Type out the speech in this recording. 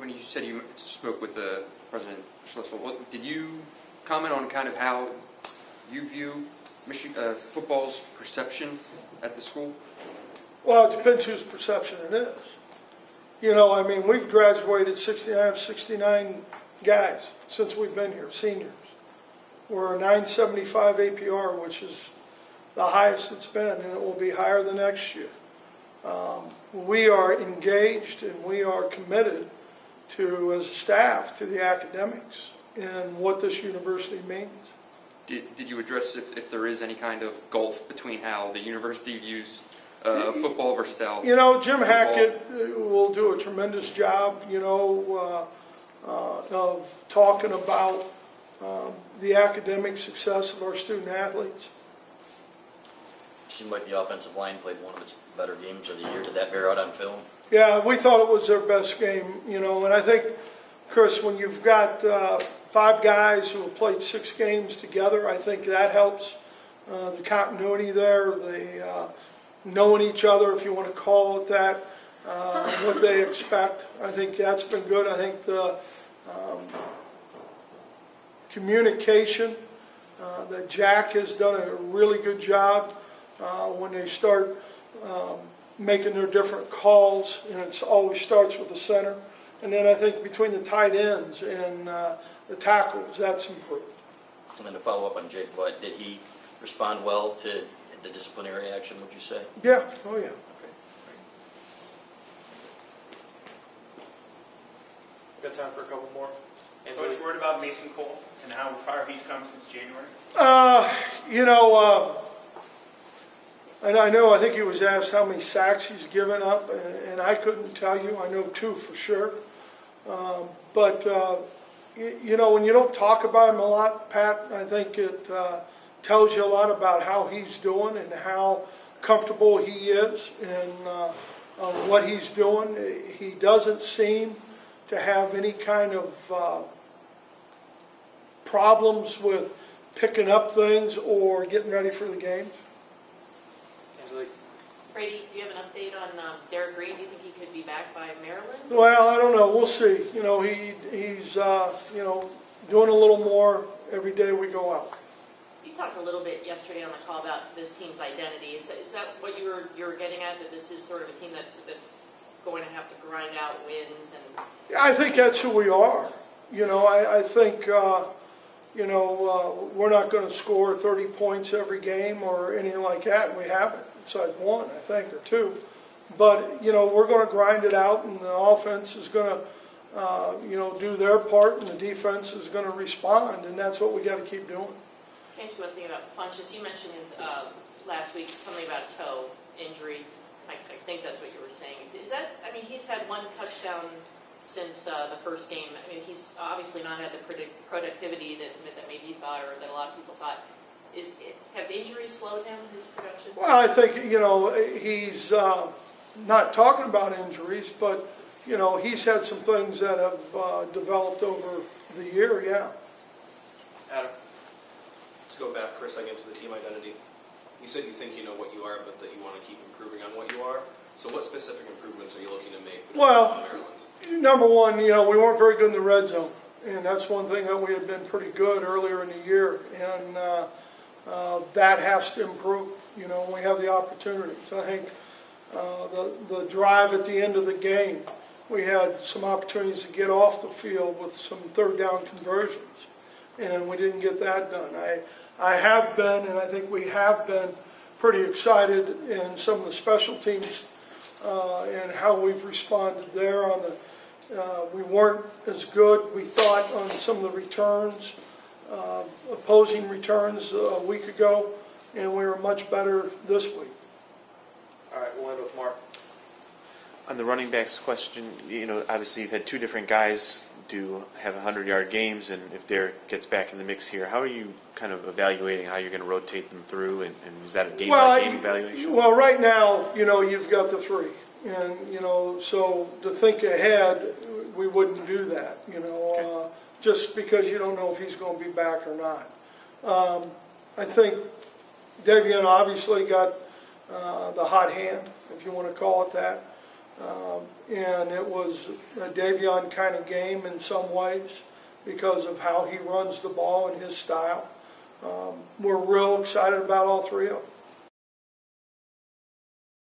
when you said you spoke with President Schlissel, did you comment on kind of how you view football's perception at the school? Well, it depends whose perception it is. You know, I mean, we've graduated 69 guys since we've been here, seniors. We're a 975 APR, which is the highest it's been, and it will be higher the next year. We are engaged and we are committed to, as a staff, to the academics and what this university means. Did you address if there is any kind of gulf between how the university views football versus how... You know, Jim Hackett will do a tremendous job, you know, of talking about the academic success of our student athletes. Seemed like the offensive line played one of its better games of the year. Did that bear out on film? Yeah, we thought it was their best game, you know, and I think, Chris, when you've got 5 guys who have played 6 games together, I think that helps. The continuity there, the knowing each other, if you want to call it that, what they expect. I think that's been good. I think the communication that Jack has done a really good job when they start making their different calls, and it always starts with the center. And then I think between the tight ends and the tackles, that's improved. And then to follow up on Jake Butt, did he respond well to the disciplinary action, would you say? Yeah, oh yeah. Okay. Got time for a couple more? Coach, word about Mason Cole and how far he's come since January? You know, and I think he was asked how many sacks he's given up, and I couldn't tell you. I know 2 for sure. But you know, when you don't talk about him a lot, Pat, I think it tells you a lot about how he's doing and how comfortable he is in what he's doing. He doesn't seem to have any kind of problems with picking up things or getting ready for the game. Brady, do you have an update on Derek Green? Do you think he could be back by Maryland? Well, I don't know. We'll see. You know, he's you know, doing a little more every day we go out. You talked a little bit yesterday on the call about this team's identity. Is that what you were getting at? That this is sort of a team that's going to have to grind out wins and? Yeah, I think that's who we are. You know, I think you know, we're not going to score 30 points every game or anything like that, and we haven't. Besides 1, I think, or 2. But, you know, we're going to grind it out, and the offense is going to, you know, do their part, and the defense is going to respond, and that's what we got to keep doing. Can I ask you one thing about Funchess? You mentioned last week something about a toe injury. I think that's what you were saying. Is that, I mean, he's had 1 touchdown since the first game. I mean, he's obviously not had the productivity that maybe you thought or that a lot of people thought. Have injuries slowed down his production? Well, I think, you know, he's not talking about injuries, but, you know, he's had some things that have developed over the year, yeah. Adam. Let's go back for a second to the team identity. You said you think you know what you are, but that you want to keep improving on what you are. So what specific improvements are you looking to make well, Maryland? Number one, you know, we weren't very good in the red zone. And that's one thing that we had been pretty good earlier in the year. And that has to improve. You know, we have the opportunities. I think the drive at the end of the game, we had some opportunities to get off the field with some third down conversions. And we didn't get that done. I have been, and I think we have been, pretty excited in some of the special teams and how we've responded there. On the, we weren't as good, we thought, on some of the returns, opposing returns a week ago, and we were much better this week. All right, we'll end with Mark. On the running backs question, you know, obviously you've had 2 different guys have 100-yard games, and if Derek gets back in the mix here, how are you kind of evaluating how you're going to rotate them through, and is that a game-by-game evaluation? Well, right now, you know, you've got the 3, and, you know, so to think ahead, we wouldn't do that, you know, okay. Just because you don't know if he's going to be back or not. I think Devian obviously got the hot hand, if you want to call it that. And it was a Davion kind of game in some ways because of how he runs the ball and his style. We're real excited about all three of them.